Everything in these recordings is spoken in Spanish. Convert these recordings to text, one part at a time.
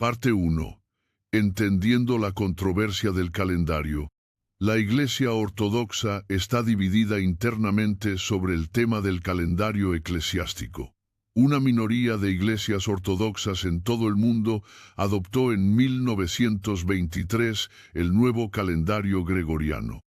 Parte 1. Entendiendo la controversia del calendario. La Iglesia Ortodoxa está dividida internamente sobre el tema del calendario eclesiástico. Una minoría de iglesias ortodoxas en todo el mundo adoptó en 1923 el nuevo calendario gregoriano.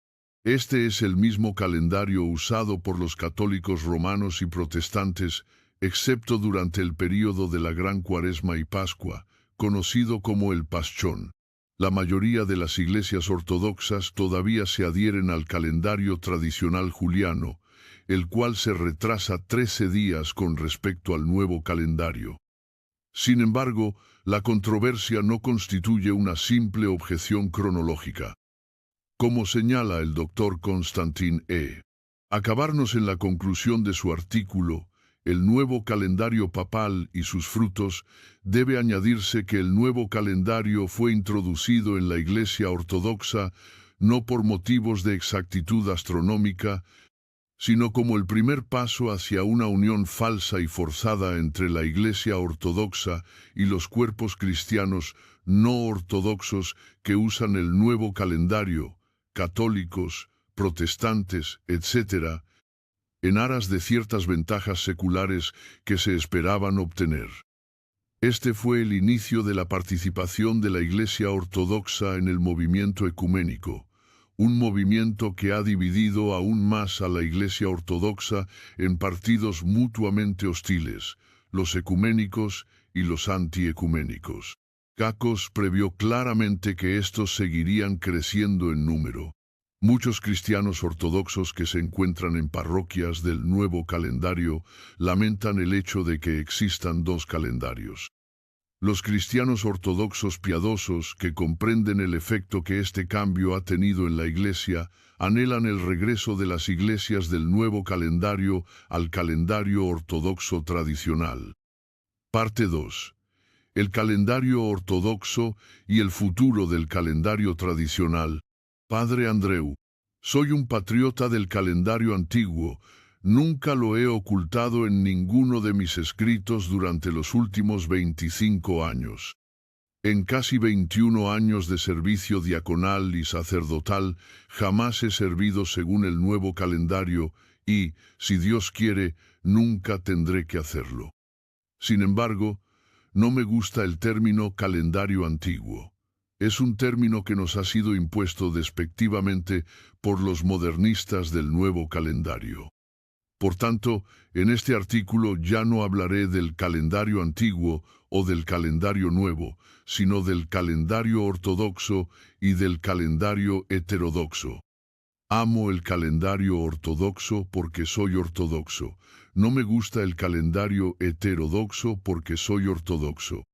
Este es el mismo calendario usado por los católicos romanos y protestantes, excepto durante el período de la Gran Cuaresma y Pascua, conocido como el Paschón. La mayoría de las iglesias ortodoxas todavía se adhieren al calendario tradicional juliano, el cual se retrasa 13 días con respecto al nuevo calendario. Sin embargo, la controversia no constituye una simple objeción cronológica. Como señala el Dr. Constantin E. Acabarnos en la conclusión de su artículo, el nuevo calendario papal y sus frutos, debe añadirse que el nuevo calendario fue introducido en la Iglesia Ortodoxa no por motivos de exactitud astronómica, sino como el primer paso hacia una unión falsa y forzada entre la Iglesia Ortodoxa y los cuerpos cristianos no ortodoxos que usan el nuevo calendario, católicos, protestantes, etc., en aras de ciertas ventajas seculares que se esperaban obtener. Este fue el inicio de la participación de la Iglesia Ortodoxa en el movimiento ecuménico, un movimiento que ha dividido aún más a la Iglesia Ortodoxa en partidos mutuamente hostiles, los ecuménicos y los antiecuménicos. Kakos previó claramente que estos seguirían creciendo en número. Muchos cristianos ortodoxos que se encuentran en parroquias del nuevo calendario lamentan el hecho de que existan dos calendarios. Los cristianos ortodoxos piadosos que comprenden el efecto que este cambio ha tenido en la Iglesia anhelan el regreso de las iglesias del nuevo calendario al calendario ortodoxo tradicional. Parte 2. El calendario ortodoxo y el futuro del calendario tradicional. Padre Andreu, soy un patriota del calendario antiguo. Nunca lo he ocultado en ninguno de mis escritos durante los últimos 25 años. En casi 21 años de servicio diaconal y sacerdotal, jamás he servido según el nuevo calendario y, si Dios quiere, nunca tendré que hacerlo. Sin embargo, no me gusta el término calendario antiguo. Es un término que nos ha sido impuesto despectivamente por los modernistas del nuevo calendario. Por tanto, en este artículo ya no hablaré del calendario antiguo o del calendario nuevo, sino del calendario ortodoxo y del calendario heterodoxo. Amo el calendario ortodoxo porque soy ortodoxo. No me gusta el calendario heterodoxo porque soy ortodoxo.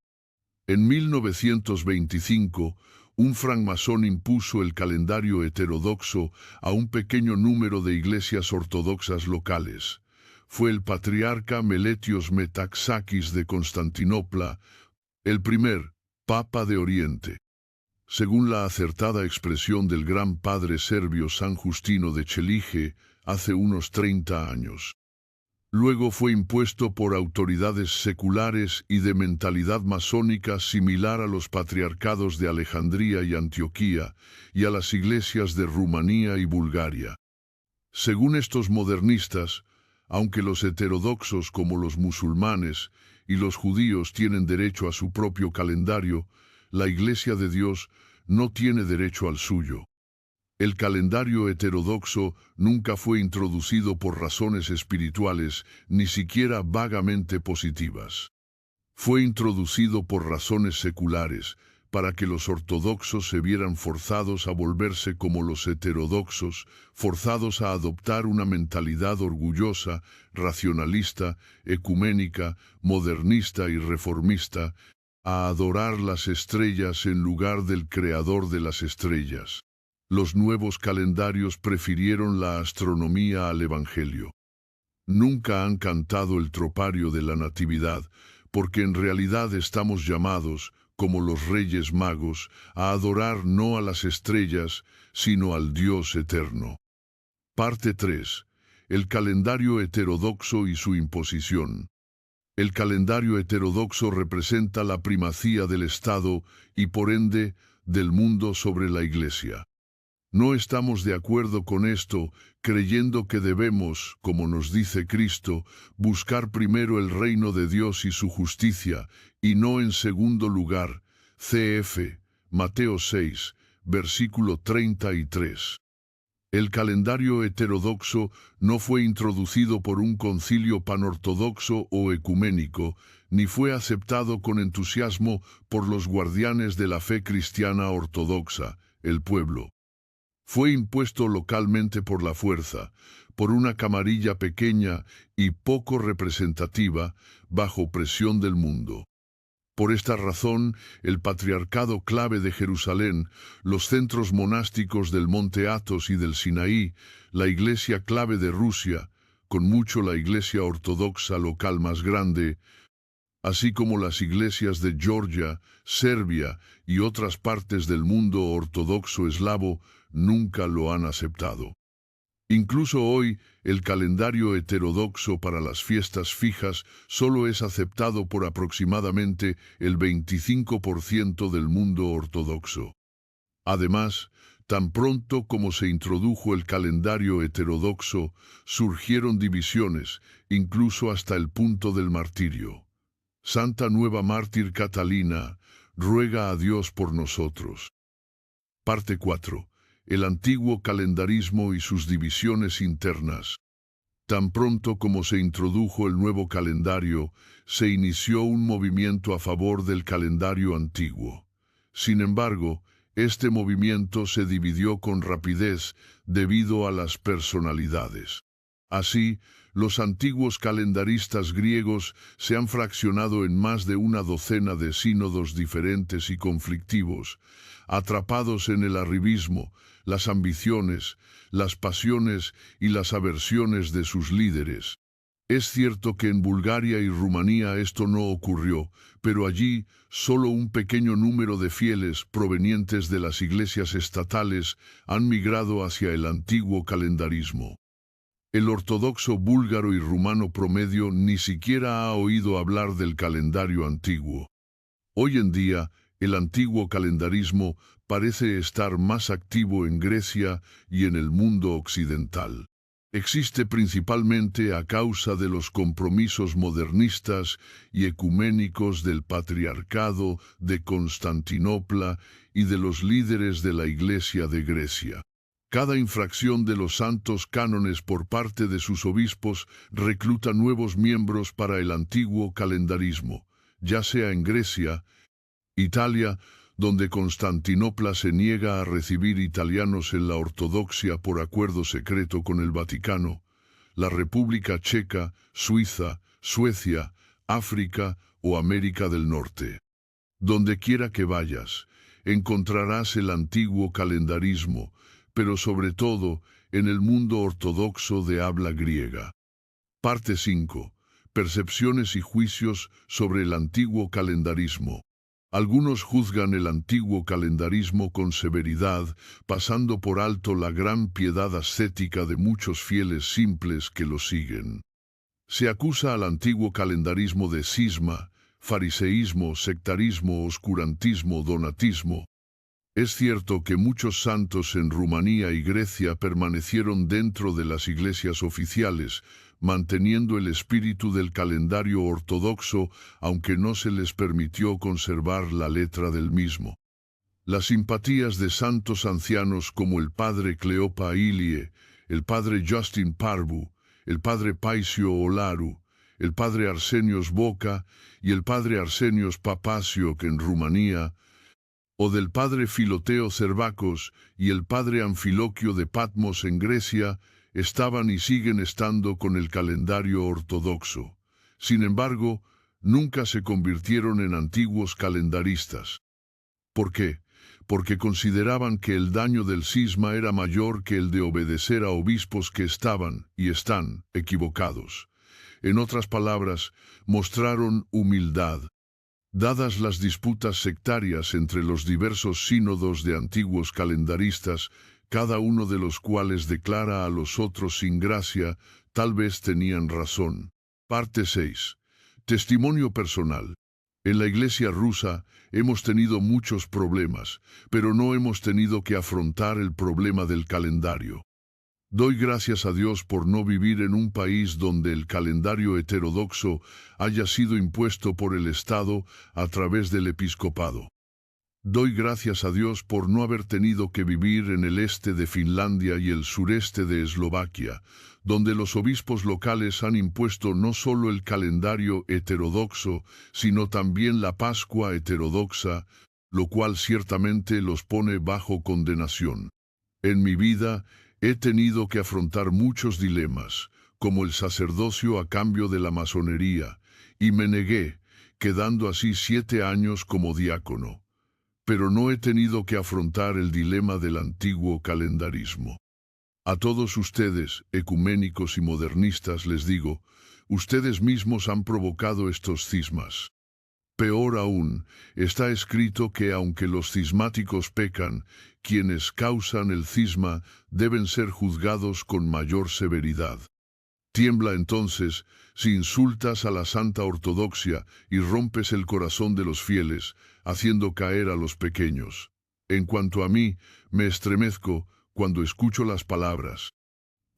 En 1925, un francmasón impuso el calendario heterodoxo a un pequeño número de iglesias ortodoxas locales. Fue el patriarca Meletios Metaxakis de Constantinopla, el primer Papa de Oriente. Según la acertada expresión del gran padre serbio San Justino de Chelige hace unos 30 años. Luego fue impuesto por autoridades seculares y de mentalidad masónica similar a los patriarcados de Alejandría y Antioquía y a las iglesias de Rumanía y Bulgaria. Según estos modernistas, aunque los heterodoxos como los musulmanes y los judíos tienen derecho a su propio calendario, la Iglesia de Dios no tiene derecho al suyo. El calendario heterodoxo nunca fue introducido por razones espirituales, ni siquiera vagamente positivas. Fue introducido por razones seculares, para que los ortodoxos se vieran forzados a volverse como los heterodoxos, forzados a adoptar una mentalidad orgullosa, racionalista, ecuménica, modernista y reformista, a adorar las estrellas en lugar del creador de las estrellas. Los nuevos calendarios prefirieron la astronomía al Evangelio. Nunca han cantado el tropario de la Natividad, porque en realidad estamos llamados, como los Reyes Magos, a adorar no a las estrellas, sino al Dios eterno. Parte 3. El calendario heterodoxo y su imposición. El calendario heterodoxo representa la primacía del Estado y, por ende, del mundo sobre la Iglesia. No estamos de acuerdo con esto, creyendo que debemos, como nos dice Cristo, buscar primero el reino de Dios y su justicia, y no en segundo lugar. Cf. Mateo 6, versículo 33. El calendario heterodoxo no fue introducido por un concilio panortodoxo o ecuménico, ni fue aceptado con entusiasmo por los guardianes de la fe cristiana ortodoxa, el pueblo. Fue impuesto localmente por la fuerza, por una camarilla pequeña y poco representativa, bajo presión del mundo. Por esta razón, el patriarcado clave de Jerusalén, los centros monásticos del Monte Athos y del Sinaí, la iglesia clave de Rusia, con mucho la iglesia ortodoxa local más grande, así como las iglesias de Georgia, Serbia y otras partes del mundo ortodoxo eslavo, nunca lo han aceptado. Incluso hoy, el calendario heterodoxo para las fiestas fijas solo es aceptado por aproximadamente el 25% del mundo ortodoxo. Además, tan pronto como se introdujo el calendario heterodoxo, surgieron divisiones, incluso hasta el punto del martirio. Santa Nueva Mártir Catalina, ruega a Dios por nosotros. Parte 4. El antiguo calendarismo y sus divisiones internas. Tan pronto como se introdujo el nuevo calendario, se inició un movimiento a favor del calendario antiguo. Sin embargo, este movimiento se dividió con rapidez debido a las personalidades. Así, los antiguos calendaristas griegos se han fraccionado en más de una docena de sínodos diferentes y conflictivos, atrapados en el arribismo, las ambiciones, las pasiones y las aversiones de sus líderes. Es cierto que en Bulgaria y Rumanía esto no ocurrió, pero allí solo un pequeño número de fieles provenientes de las iglesias estatales han migrado hacia el antiguo calendarismo. El ortodoxo búlgaro y rumano promedio ni siquiera ha oído hablar del calendario antiguo. Hoy en día, el antiguo calendarismo parece estar más activo en Grecia y en el mundo occidental. Existe principalmente a causa de los compromisos modernistas y ecuménicos del Patriarcado de Constantinopla y de los líderes de la Iglesia de Grecia. Cada infracción de los santos cánones por parte de sus obispos recluta nuevos miembros para el antiguo calendarismo, ya sea en Grecia, Italia, donde Constantinopla se niega a recibir italianos en la ortodoxia por acuerdo secreto con el Vaticano, la República Checa, Suiza, Suecia, África o América del Norte. Donde quiera que vayas, encontrarás el antiguo calendarismo, pero sobre todo en el mundo ortodoxo de habla griega. Parte 5. Percepciones y juicios sobre el antiguo calendarismo. Algunos juzgan el antiguo calendarismo con severidad, pasando por alto la gran piedad ascética de muchos fieles simples que lo siguen. Se acusa al antiguo calendarismo de cisma, fariseísmo, sectarismo, oscurantismo, donatismo. Es cierto que muchos santos en Rumanía y Grecia permanecieron dentro de las iglesias oficiales, manteniendo el espíritu del calendario ortodoxo, aunque no se les permitió conservar la letra del mismo. Las simpatías de santos ancianos como el padre Cleopa Ilie, el padre Justin Parvu, el padre Paisio Olaru, el padre Arsenios Boca y el padre Arsenios Papasio, que en Rumanía, o del padre Filoteo Cervacos y el padre Anfiloquio de Patmos en Grecia, estaban y siguen estando con el calendario ortodoxo. Sin embargo, nunca se convirtieron en antiguos calendaristas. ¿Por qué? Porque consideraban que el daño del cisma era mayor que el de obedecer a obispos que estaban, y están, equivocados. En otras palabras, mostraron humildad. Dadas las disputas sectarias entre los diversos sínodos de antiguos calendaristas, cada uno de los cuales declara a los otros sin gracia, tal vez tenían razón. Parte 6. Testimonio personal. En la iglesia rusa hemos tenido muchos problemas, pero no hemos tenido que afrontar el problema del calendario. Doy gracias a Dios por no vivir en un país donde el calendario heterodoxo haya sido impuesto por el Estado a través del episcopado. Doy gracias a Dios por no haber tenido que vivir en el este de Finlandia y el sureste de Eslovaquia, donde los obispos locales han impuesto no solo el calendario heterodoxo, sino también la Pascua heterodoxa, lo cual ciertamente los pone bajo condenación. En mi vida he tenido que afrontar muchos dilemas, como el sacerdocio a cambio de la masonería, y me negué, quedando así 7 años como diácono. Pero no he tenido que afrontar el dilema del antiguo calendarismo. A todos ustedes, ecuménicos y modernistas, les digo, ustedes mismos han provocado estos cismas. Peor aún, está escrito que aunque los cismáticos pecan, quienes causan el cisma deben ser juzgados con mayor severidad. Tiembla entonces si insultas a la Santa Ortodoxia y rompes el corazón de los fieles, haciendo caer a los pequeños. En cuanto a mí, me estremezco cuando escucho las palabras.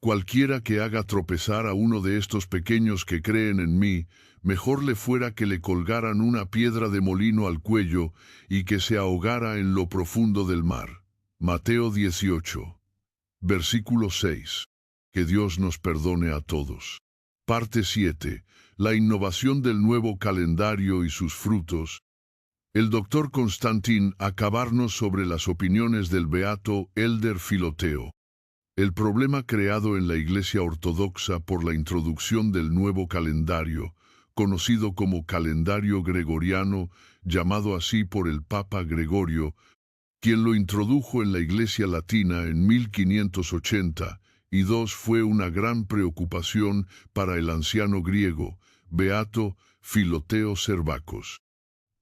Cualquiera que haga tropezar a uno de estos pequeños que creen en mí, mejor le fuera que le colgaran una piedra de molino al cuello y que se ahogara en lo profundo del mar. Mateo 18. Versículo 6. Que Dios nos perdone a todos. Parte 7. La innovación del nuevo calendario y sus frutos. El doctor Constantín acabarnos sobre las opiniones del beato Elder Filoteo. El problema creado en la Iglesia Ortodoxa por la introducción del nuevo calendario, conocido como calendario gregoriano, llamado así por el Papa Gregorio, quien lo introdujo en la Iglesia Latina en 1582, fue una gran preocupación para el anciano griego, beato Filoteo Servacos.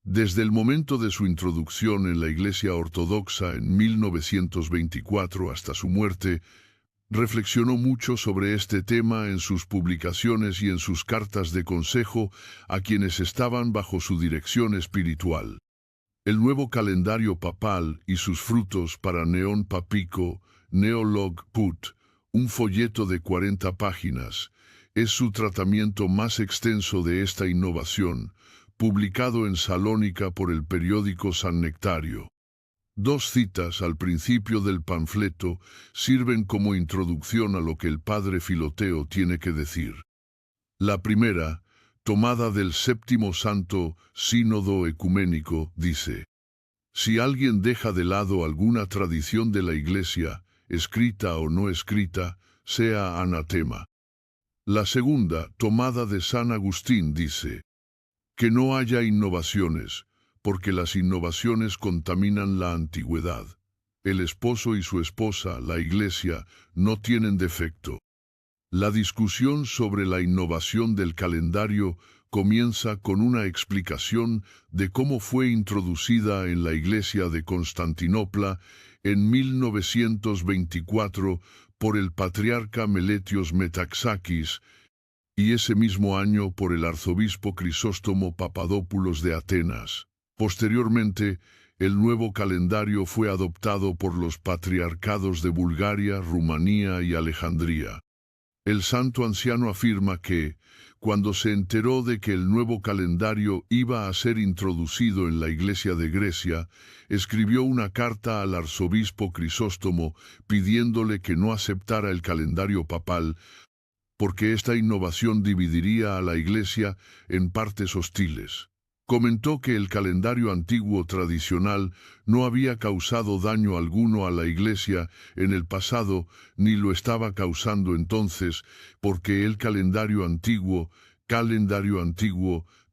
Desde el momento de su introducción en la Iglesia Ortodoxa en 1924 hasta su muerte, reflexionó mucho sobre este tema en sus publicaciones y en sus cartas de consejo a quienes estaban bajo su dirección espiritual. El nuevo calendario papal y sus frutos para Neon Papico, Neolog Put, un folleto de 40 páginas, es su tratamiento más extenso de esta innovación, publicado en Salónica por el periódico San Nectario. 2 citas al principio del panfleto sirven como introducción a lo que el padre Filoteo tiene que decir. La primera, tomada del Séptimo Santo Sínodo Ecuménico, dice: si alguien deja de lado alguna tradición de la Iglesia, escrita o no escrita, sea anatema. La segunda, tomada de San Agustín, dice: que no haya innovaciones, porque las innovaciones contaminan la antigüedad. El esposo y su esposa, la Iglesia, no tienen defecto. La discusión sobre la innovación del calendario comienza con una explicación de cómo fue introducida en la Iglesia de Constantinopla en 1924 por el patriarca Meletios Metaxakis, y ese mismo año por el arzobispo Crisóstomo Papadópulos de Atenas. Posteriormente, el nuevo calendario fue adoptado por los patriarcados de Bulgaria, Rumanía y Alejandría. El santo anciano afirma que, cuando se enteró de que el nuevo calendario iba a ser introducido en la Iglesia de Grecia, escribió una carta al arzobispo Crisóstomo pidiéndole que no aceptara el calendario papal, porque esta innovación dividiría a la Iglesia en partes hostiles. Comentó que el calendario antiguo tradicional no había causado daño alguno a la Iglesia en el pasado, ni lo estaba causando entonces, porque el calendario antiguo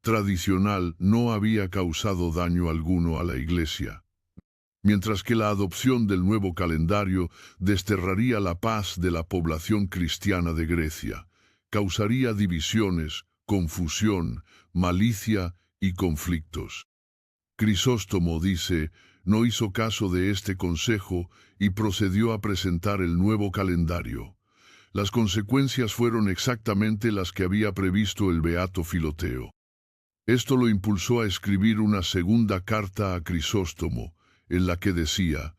tradicional no había causado daño alguno a la Iglesia. Mientras que la adopción del nuevo calendario desterraría la paz de la población cristiana de Grecia, causaría divisiones, confusión, malicia y conflictos. Crisóstomo, dice, no hizo caso de este consejo y procedió a presentar el nuevo calendario. Las consecuencias fueron exactamente las que había previsto el beato Filoteo. Esto lo impulsó a escribir una segunda carta a Crisóstomo, en la que decía: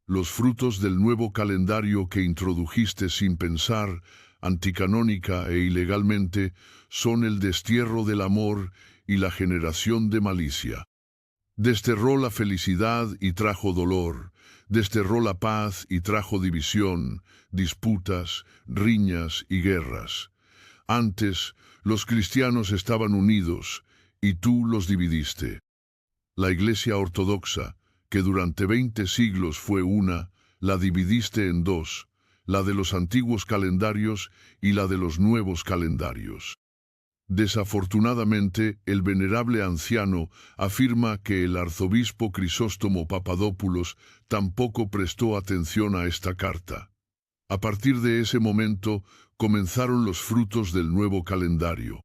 los frutos del nuevo calendario que introdujiste sin pensar, anticanónica e ilegalmente, son el destierro del amor y la generación de malicia. Desterró la felicidad y trajo dolor, desterró la paz y trajo división, disputas, riñas y guerras. Antes, los cristianos estaban unidos, y tú los dividiste. La Iglesia ortodoxa, que durante 20 siglos fue una, la dividiste en dos, la de los antiguos calendarios y la de los nuevos calendarios. Desafortunadamente, el venerable anciano afirma que el arzobispo Crisóstomo Papadopoulos tampoco prestó atención a esta carta. A partir de ese momento, comenzaron los frutos del nuevo calendario.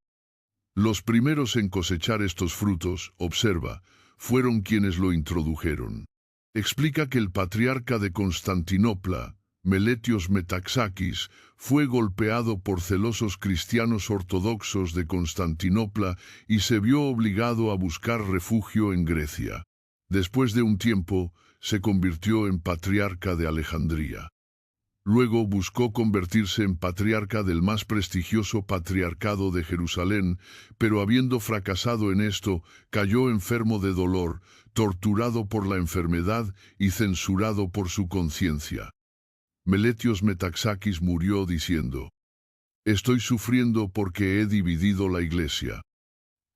Los primeros en cosechar estos frutos, observa, fueron quienes lo introdujeron. Explica que el patriarca de Constantinopla, Meletios Metaxakis, fue golpeado por celosos cristianos ortodoxos de Constantinopla y se vio obligado a buscar refugio en Grecia. Después de un tiempo, se convirtió en patriarca de Alejandría. Luego buscó convertirse en patriarca del más prestigioso patriarcado de Jerusalén, pero habiendo fracasado en esto, cayó enfermo de dolor, torturado por la enfermedad y censurado por su conciencia. Meletios Metaxakis murió diciendo: «Estoy sufriendo porque he dividido la Iglesia».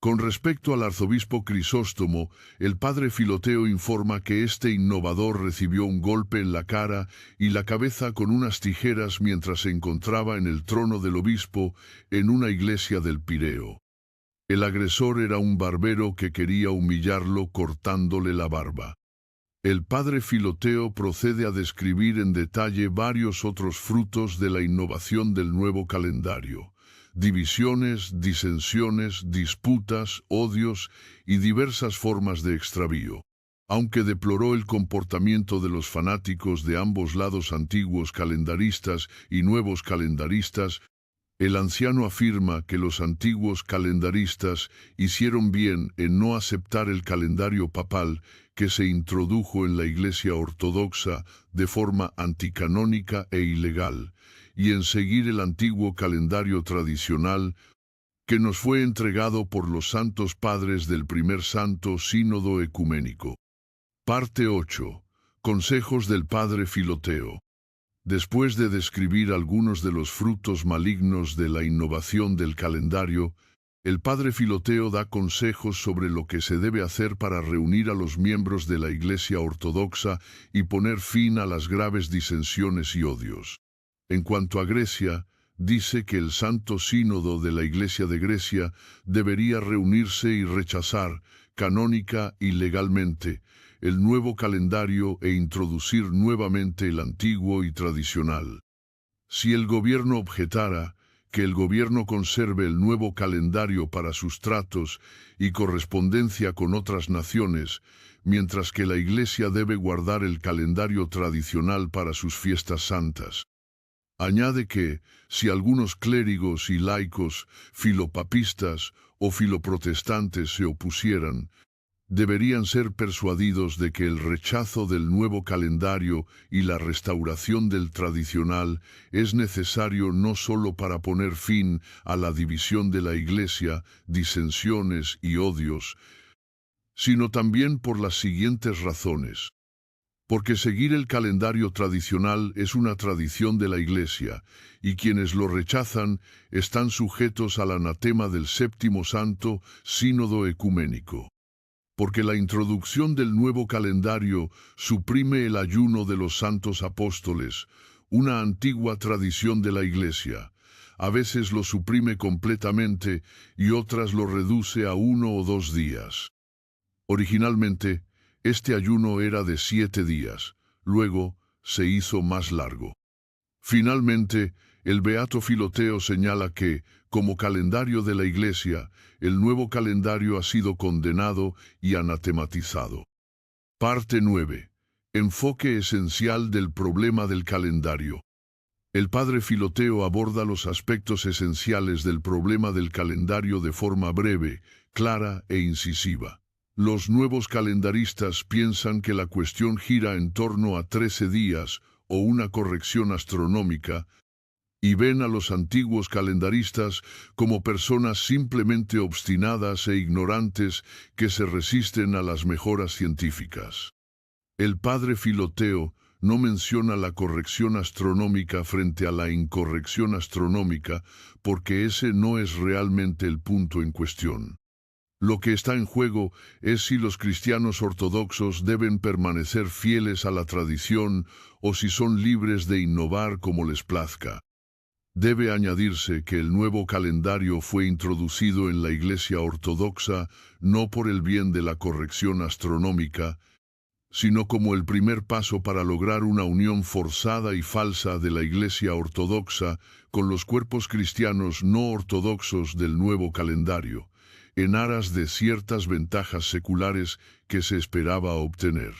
Con respecto al arzobispo Crisóstomo, el padre Filoteo informa que este innovador recibió un golpe en la cara y la cabeza con unas tijeras mientras se encontraba en el trono del obispo en una iglesia del Pireo. El agresor era un barbero que quería humillarlo cortándole la barba. El padre Filoteo procede a describir en detalle varios otros frutos de la innovación del nuevo calendario: divisiones, disensiones, disputas, odios y diversas formas de extravío. Aunque deploró el comportamiento de los fanáticos de ambos lados, antiguos calendaristas y nuevos calendaristas, el anciano afirma que los antiguos calendaristas hicieron bien en no aceptar el calendario papal que se introdujo en la Iglesia ortodoxa de forma anticanónica e ilegal, y en seguir el antiguo calendario tradicional que nos fue entregado por los santos padres del primer santo sínodo ecuménico. Parte 8. Consejos del padre Filoteo. Después de describir algunos de los frutos malignos de la innovación del calendario, el padre Filoteo da consejos sobre lo que se debe hacer para reunir a los miembros de la Iglesia ortodoxa y poner fin a las graves disensiones y odios. En cuanto a Grecia, dice que el Santo Sínodo de la Iglesia de Grecia debería reunirse y rechazar, canónica y legalmente, el nuevo calendario e introducir nuevamente el antiguo y tradicional. Si el gobierno objetara, que el gobierno conserve el nuevo calendario para sus tratos y correspondencia con otras naciones, mientras que la Iglesia debe guardar el calendario tradicional para sus fiestas santas. Añade que, si algunos clérigos y laicos, filopapistas o filoprotestantes se opusieran, deberían ser persuadidos de que el rechazo del nuevo calendario y la restauración del tradicional es necesario no solo para poner fin a la división de la Iglesia, disensiones y odios, sino también por las siguientes razones. Porque seguir el calendario tradicional es una tradición de la Iglesia, y quienes lo rechazan están sujetos al anatema del Séptimo Santo Sínodo Ecuménico. Porque la introducción del nuevo calendario suprime el ayuno de los santos apóstoles, una antigua tradición de la Iglesia. A veces lo suprime completamente y otras lo reduce a 1 o 2 días. Originalmente, este ayuno era de 7 días, luego se hizo más largo. Finalmente, el beato Filoteo señala que, como calendario de la Iglesia, el nuevo calendario ha sido condenado y anatematizado. Parte 9. Enfoque esencial del problema del calendario. El padre Filoteo aborda los aspectos esenciales del problema del calendario de forma breve, clara e incisiva. Los nuevos calendaristas piensan que la cuestión gira en torno a 13 días o una corrección astronómica, y ven a los antiguos calendaristas como personas simplemente obstinadas e ignorantes que se resisten a las mejoras científicas. El padre Filoteo no menciona la corrección astronómica frente a la incorrección astronómica porque ese no es realmente el punto en cuestión. Lo que está en juego es si los cristianos ortodoxos deben permanecer fieles a la tradición o si son libres de innovar como les plazca. Debe añadirse que el nuevo calendario fue introducido en la Iglesia ortodoxa no por el bien de la corrección astronómica, sino como el primer paso para lograr una unión forzada y falsa de la Iglesia ortodoxa con los cuerpos cristianos no ortodoxos del nuevo calendario, en aras de ciertas ventajas seculares que se esperaba obtener.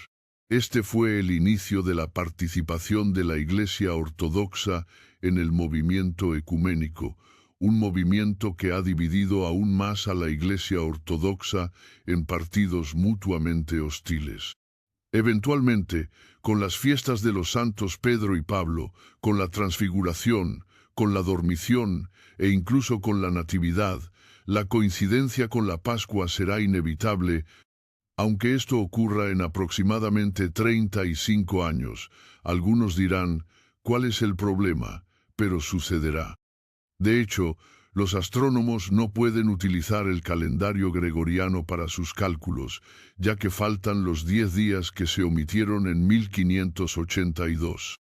Este fue el inicio de la participación de la Iglesia ortodoxa en el movimiento ecuménico, un movimiento que ha dividido aún más a la Iglesia ortodoxa en partidos mutuamente hostiles. Eventualmente, con las fiestas de los santos Pedro y Pablo, con la transfiguración, con la dormición e incluso con la natividad, la coincidencia con la Pascua será inevitable, aunque esto ocurra en aproximadamente 35 años. Algunos dirán, ¿cuál es el problema? Pero sucederá. De hecho, los astrónomos no pueden utilizar el calendario gregoriano para sus cálculos, ya que faltan los 10 días que se omitieron en 1582.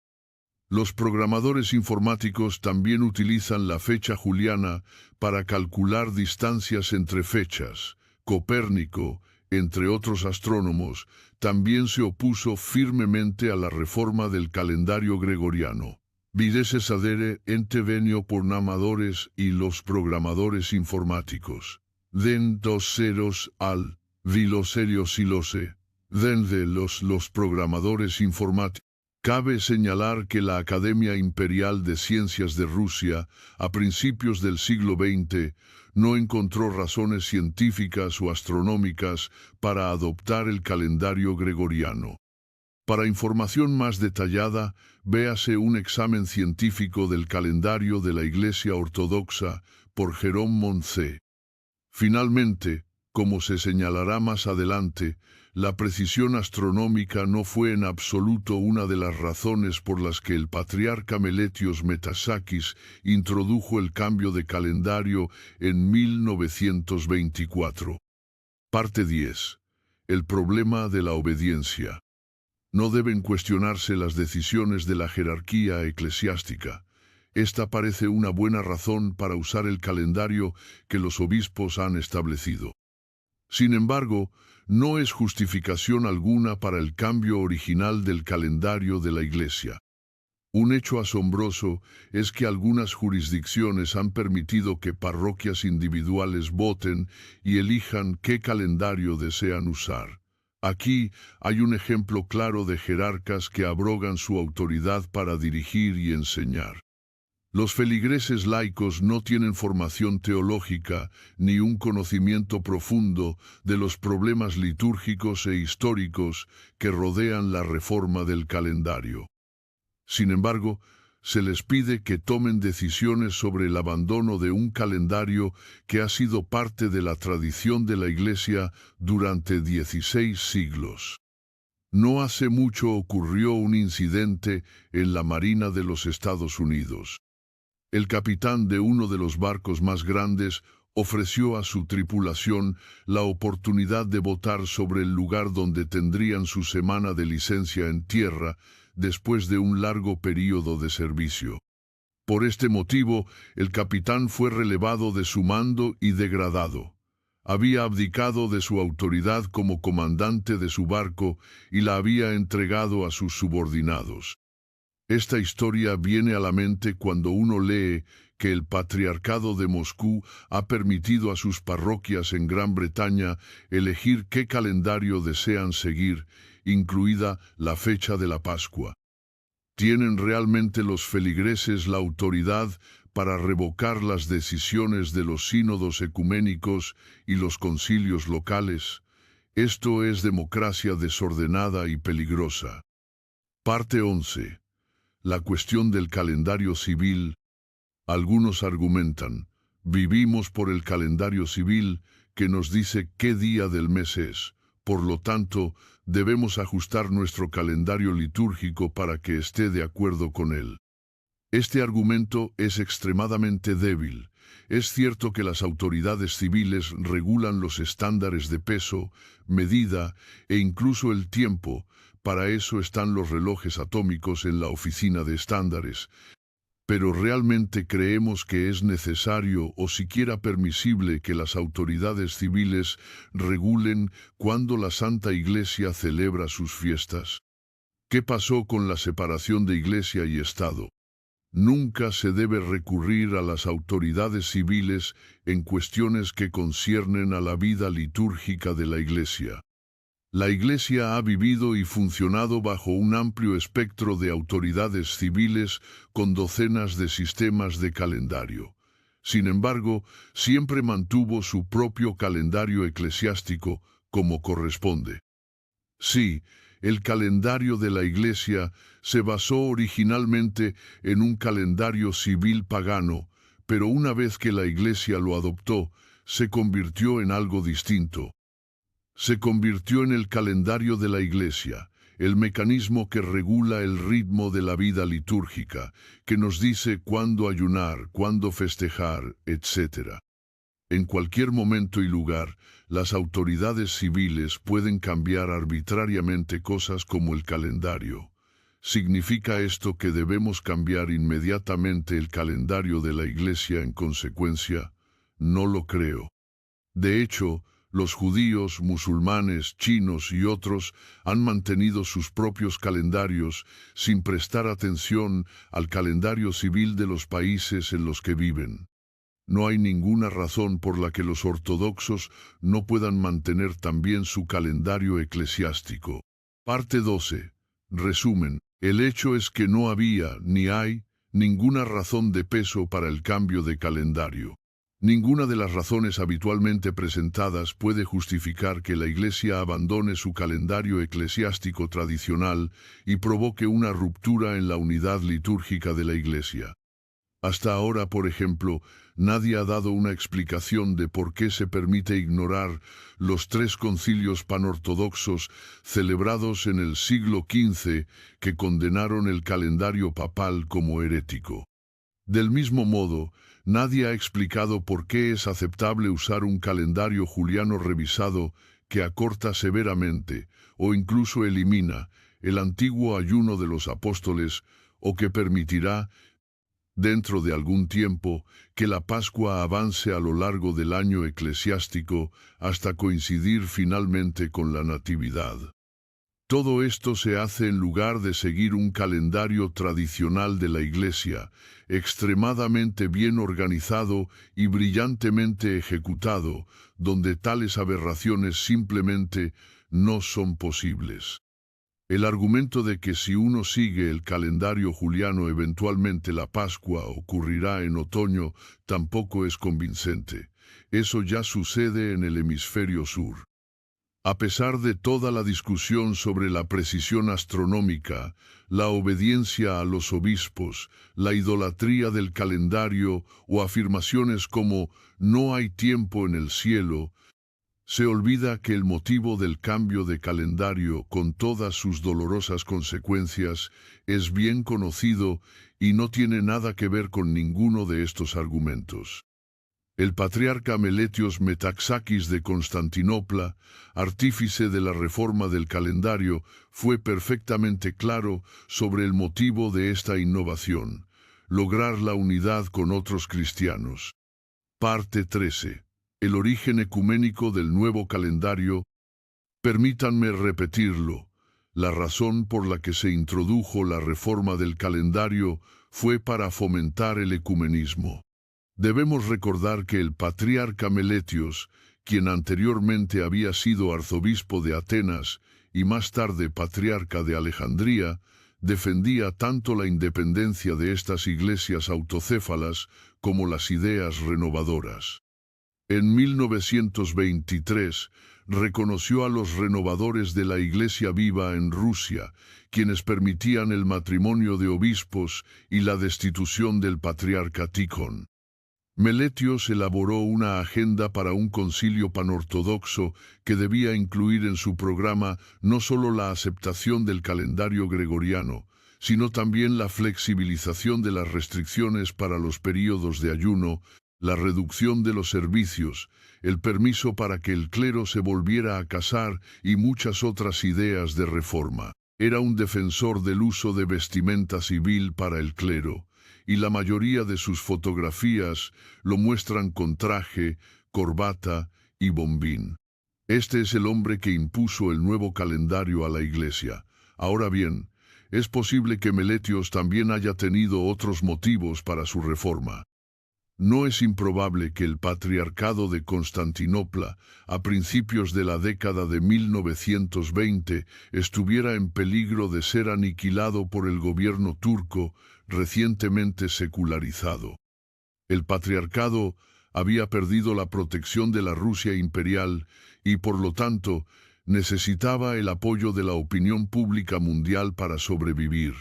Los programadores informáticos también utilizan la fecha juliana para calcular distancias entre fechas. Copérnico, entre otros astrónomos, también se opuso firmemente a la reforma del calendario gregoriano. Videse sadere ente venio por namadores y los programadores informáticos. Den dos ceros al, viloserio silose. Den de los programadores informáticos. Cabe señalar que la Academia Imperial de Ciencias de Rusia, a principios del siglo XX, no encontró razones científicas o astronómicas para adoptar el calendario gregoriano. Para información más detallada, véase un examen científico del calendario de la Iglesia Ortodoxa por Jérôme Moncé. Finalmente, como se señalará más adelante, la precisión astronómica no fue en absoluto una de las razones por las que el patriarca Meletios Metasakis introdujo el cambio de calendario en 1924. Parte 10. El problema de la obediencia. No deben cuestionarse las decisiones de la jerarquía eclesiástica. Esta parece una buena razón para usar el calendario que los obispos han establecido. Sin embargo, no es justificación alguna para el cambio original del calendario de la Iglesia. Un hecho asombroso es que algunas jurisdicciones han permitido que parroquias individuales voten y elijan qué calendario desean usar. Aquí hay un ejemplo claro de jerarcas que abrogan su autoridad para dirigir y enseñar. Los feligreses laicos no tienen formación teológica ni un conocimiento profundo de los problemas litúrgicos e históricos que rodean la reforma del calendario. Sin embargo, se les pide que tomen decisiones sobre el abandono de un calendario que ha sido parte de la tradición de la Iglesia durante 16 siglos. No hace mucho ocurrió un incidente en la Marina de los Estados Unidos. El capitán de uno de los barcos más grandes ofreció a su tripulación la oportunidad de votar sobre el lugar donde tendrían su semana de licencia en tierra después de un largo período de servicio. Por este motivo, el capitán fue relevado de su mando y degradado. Había abdicado de su autoridad como comandante de su barco y la había entregado a sus subordinados. Esta historia viene a la mente cuando uno lee que el Patriarcado de Moscú ha permitido a sus parroquias en Gran Bretaña elegir qué calendario desean seguir, incluida la fecha de la Pascua. ¿Tienen realmente los feligreses la autoridad para revocar las decisiones de los sínodos ecuménicos y los concilios locales. Esto es democracia desordenada y peligrosa. Parte 11. La cuestión del calendario civil. Algunos argumentan, vivimos por el calendario civil que nos dice qué día del mes es. Por lo tanto, debemos ajustar nuestro calendario litúrgico para que esté de acuerdo con él. Este argumento es extremadamente débil. Es cierto que las autoridades civiles regulan los estándares de peso, medida e incluso el tiempo. Para eso están los relojes atómicos en la oficina de estándares. Pero ¿realmente creemos que es necesario o siquiera permisible que las autoridades civiles regulen cuándo la Santa Iglesia celebra sus fiestas? ¿Qué pasó con la separación de Iglesia y Estado? Nunca se debe recurrir a las autoridades civiles en cuestiones que conciernen a la vida litúrgica de la Iglesia. La Iglesia ha vivido y funcionado bajo un amplio espectro de autoridades civiles con docenas de sistemas de calendario. Sin embargo, siempre mantuvo su propio calendario eclesiástico como corresponde. Sí, el calendario de la Iglesia se basó originalmente en un calendario civil pagano, pero una vez que la Iglesia lo adoptó, se convirtió en algo distinto. Se convirtió en el calendario de la Iglesia, el mecanismo que regula el ritmo de la vida litúrgica, que nos dice cuándo ayunar, cuándo festejar, etc. En cualquier momento y lugar, las autoridades civiles pueden cambiar arbitrariamente cosas como el calendario. ¿Significa esto que debemos cambiar inmediatamente el calendario de la Iglesia en consecuencia? No lo creo. De hecho, los judíos, musulmanes, chinos y otros han mantenido sus propios calendarios sin prestar atención al calendario civil de los países en los que viven. No hay ninguna razón por la que los ortodoxos no puedan mantener también su calendario eclesiástico. Parte 12. Resumen. El hecho es que no había, ni hay, ninguna razón de peso para el cambio de calendario. Ninguna de las razones habitualmente presentadas puede justificar que la Iglesia abandone su calendario eclesiástico tradicional y provoque una ruptura en la unidad litúrgica de la Iglesia. Hasta ahora, por ejemplo, nadie ha dado una explicación de por qué se permite ignorar los 3 concilios panortodoxos celebrados en el siglo XV que condenaron el calendario papal como herético. Del mismo modo, nadie ha explicado por qué es aceptable usar un calendario juliano revisado que acorta severamente, o incluso elimina, el antiguo ayuno de los apóstoles, o que permitirá, dentro de algún tiempo, que la Pascua avance a lo largo del año eclesiástico hasta coincidir finalmente con la Natividad. Todo esto se hace en lugar de seguir un calendario tradicional de la Iglesia, extremadamente bien organizado y brillantemente ejecutado, donde tales aberraciones simplemente no son posibles. El argumento de que si uno sigue el calendario juliano eventualmente la Pascua ocurrirá en otoño tampoco es convincente. Eso ya sucede en el hemisferio sur. A pesar de toda la discusión sobre la precisión astronómica, la obediencia a los obispos, la idolatría del calendario o afirmaciones como «no hay tiempo en el cielo», se olvida que el motivo del cambio de calendario con todas sus dolorosas consecuencias es bien conocido y no tiene nada que ver con ninguno de estos argumentos. El patriarca Meletios Metaxakis de Constantinopla, artífice de la reforma del calendario, fue perfectamente claro sobre el motivo de esta innovación: lograr la unidad con otros cristianos. Parte 13. El origen ecuménico del nuevo calendario. Permítanme repetirlo. La razón por la que se introdujo la reforma del calendario fue para fomentar el ecumenismo. Debemos recordar que el patriarca Meletios, quien anteriormente había sido arzobispo de Atenas y más tarde patriarca de Alejandría, defendía tanto la independencia de estas iglesias autocéfalas como las ideas renovadoras. En 1923 reconoció a los renovadores de la Iglesia Viva en Rusia, quienes permitían el matrimonio de obispos y la destitución del patriarca Tikhón. Meletios elaboró una agenda para un concilio panortodoxo que debía incluir en su programa no solo la aceptación del calendario gregoriano, sino también la flexibilización de las restricciones para los períodos de ayuno, la reducción de los servicios, el permiso para que el clero se volviera a casar y muchas otras ideas de reforma. Era un defensor del uso de vestimenta civil para el clero, y la mayoría de sus fotografías lo muestran con traje, corbata y bombín. Este es el hombre que impuso el nuevo calendario a la Iglesia. Ahora bien, es posible que Meletios también haya tenido otros motivos para su reforma. No es improbable que el patriarcado de Constantinopla, a principios de la década de 1920, estuviera en peligro de ser aniquilado por el gobierno turco recientemente secularizado. El patriarcado había perdido la protección de la Rusia imperial y, por lo tanto, necesitaba el apoyo de la opinión pública mundial para sobrevivir.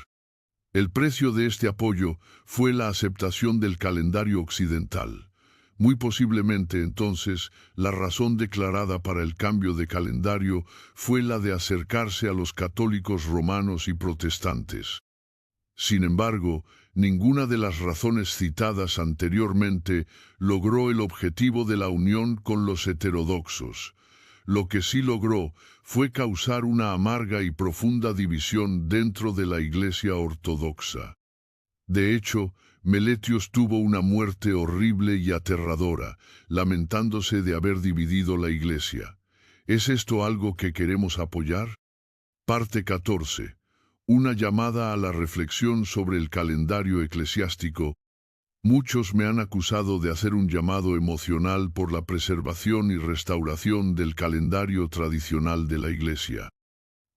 El precio de este apoyo fue la aceptación del calendario occidental. Muy posiblemente, entonces, la razón declarada para el cambio de calendario fue la de acercarse a los católicos romanos y protestantes. Sin embargo, ninguna de las razones citadas anteriormente logró el objetivo de la unión con los heterodoxos. Lo que sí logró fue causar una amarga y profunda división dentro de la Iglesia ortodoxa. De hecho, Meletios tuvo una muerte horrible y aterradora, lamentándose de haber dividido la Iglesia. ¿Es esto algo que queremos apoyar? Parte 14. Una llamada a la reflexión sobre el calendario eclesiástico. Muchos me han acusado de hacer un llamado emocional por la preservación y restauración del calendario tradicional de la Iglesia.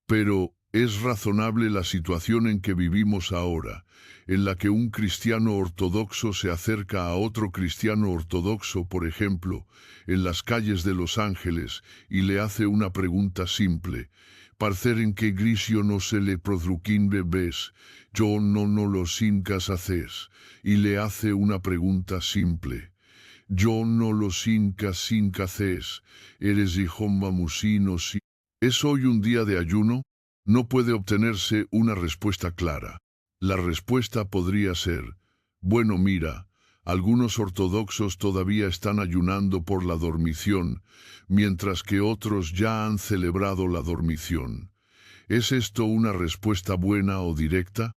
Pero, ¿es razonable la situación en que vivimos ahora, en la que un cristiano ortodoxo se acerca a otro cristiano ortodoxo, por ejemplo, en las calles de Los Ángeles, y le hace una pregunta simple? Parceren que grisio no se le produquin bebés, yo no lo sin haces, y le hace una pregunta simple. Yo no lo sin haces, eres hijo mamusino si. ¿Es hoy un día de ayuno? No puede obtenerse una respuesta clara. La respuesta podría ser, bueno, mira, algunos ortodoxos todavía están ayunando por la dormición, mientras que otros ya han celebrado la dormición. ¿Es esto una respuesta buena o directa?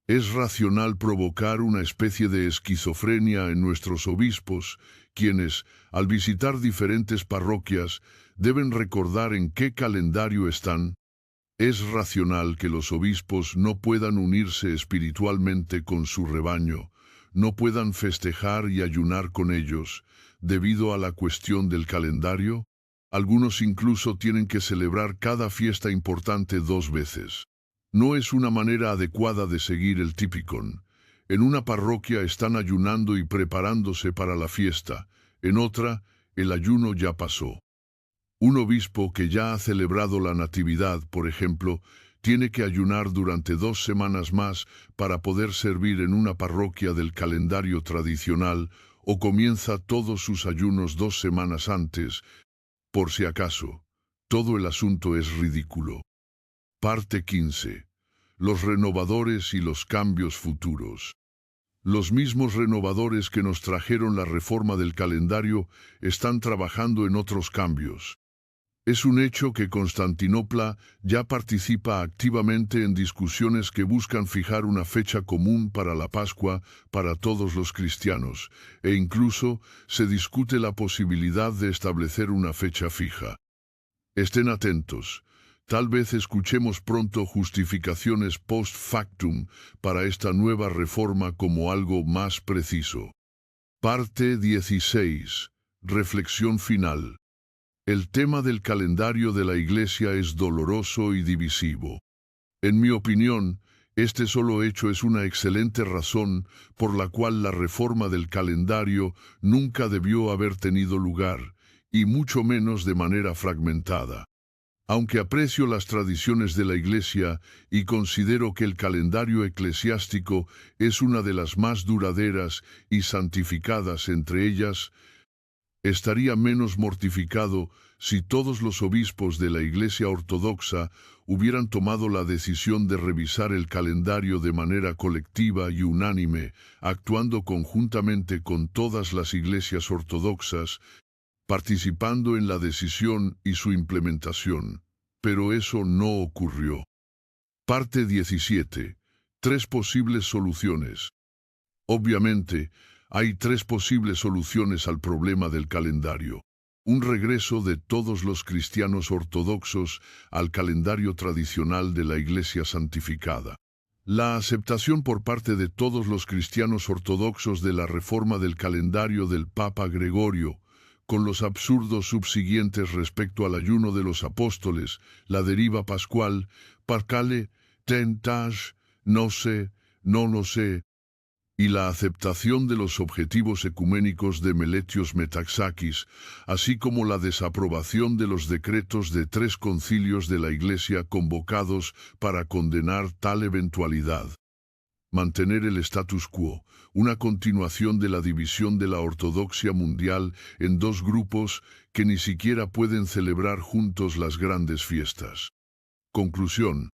¿Es racional provocar una especie de esquizofrenia en nuestros obispos, quienes, al visitar diferentes parroquias, deben recordar en qué calendario están? ¿Es racional que los obispos no puedan unirse espiritualmente con su rebaño, no puedan festejar y ayunar con ellos, debido a la cuestión del calendario? Algunos incluso tienen que celebrar cada fiesta importante 2 veces. No es una manera adecuada de seguir el típicon. En una parroquia están ayunando y preparándose para la fiesta, en otra, el ayuno ya pasó. Un obispo que ya ha celebrado la Natividad, por ejemplo, tiene que ayunar durante 2 semanas más para poder servir en una parroquia del calendario tradicional, o comienza todos sus ayunos 2 semanas antes, por si acaso. Todo el asunto es ridículo. Parte 15. Los renovadores y los cambios futuros. Los mismos renovadores que nos trajeron la reforma del calendario están trabajando en otros cambios. Es un hecho que Constantinopla ya participa activamente en discusiones que buscan fijar una fecha común para la Pascua para todos los cristianos, e incluso se discute la posibilidad de establecer una fecha fija. Estén atentos. Tal vez escuchemos pronto justificaciones post factum para esta nueva reforma como algo más preciso. Parte 16. Reflexión final. El tema del calendario de la Iglesia es doloroso y divisivo. En mi opinión, Este solo hecho es una excelente razón por la cual la reforma del calendario nunca debió haber tenido lugar, y mucho menos de manera fragmentada. Aunque aprecio las tradiciones de la Iglesia y considero que el calendario eclesiástico es una de las más duraderas y santificadas entre ellas, estaría menos mortificado si todos los obispos de la Iglesia Ortodoxa hubieran tomado la decisión de revisar el calendario de manera colectiva y unánime, actuando conjuntamente con todas las iglesias ortodoxas, participando en la decisión y su implementación. Pero eso no ocurrió. Parte 17. Tres posibles soluciones. Obviamente, hay tres posibles soluciones al problema del calendario. Un regreso de todos los cristianos ortodoxos al calendario tradicional de la Iglesia santificada. La aceptación por parte de todos los cristianos ortodoxos de la reforma del calendario del Papa Gregorio, con los absurdos subsiguientes respecto al ayuno de los apóstoles, la deriva pascual, parcale, tentage, no sé, no lo sé, y la aceptación de los objetivos ecuménicos de Meletios Metaxakis, así como la desaprobación de los decretos de 3 concilios de la Iglesia convocados para condenar tal eventualidad. Mantener el status quo, una continuación de la división de la ortodoxia mundial en 2 grupos que ni siquiera pueden celebrar juntos las grandes fiestas. Conclusión.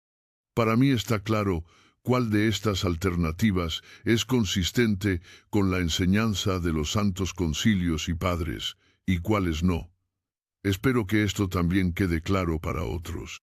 Para mí está claro cuál de estas alternativas es consistente con la enseñanza de los santos concilios y padres, y cuáles no. Espero que esto también quede claro para otros.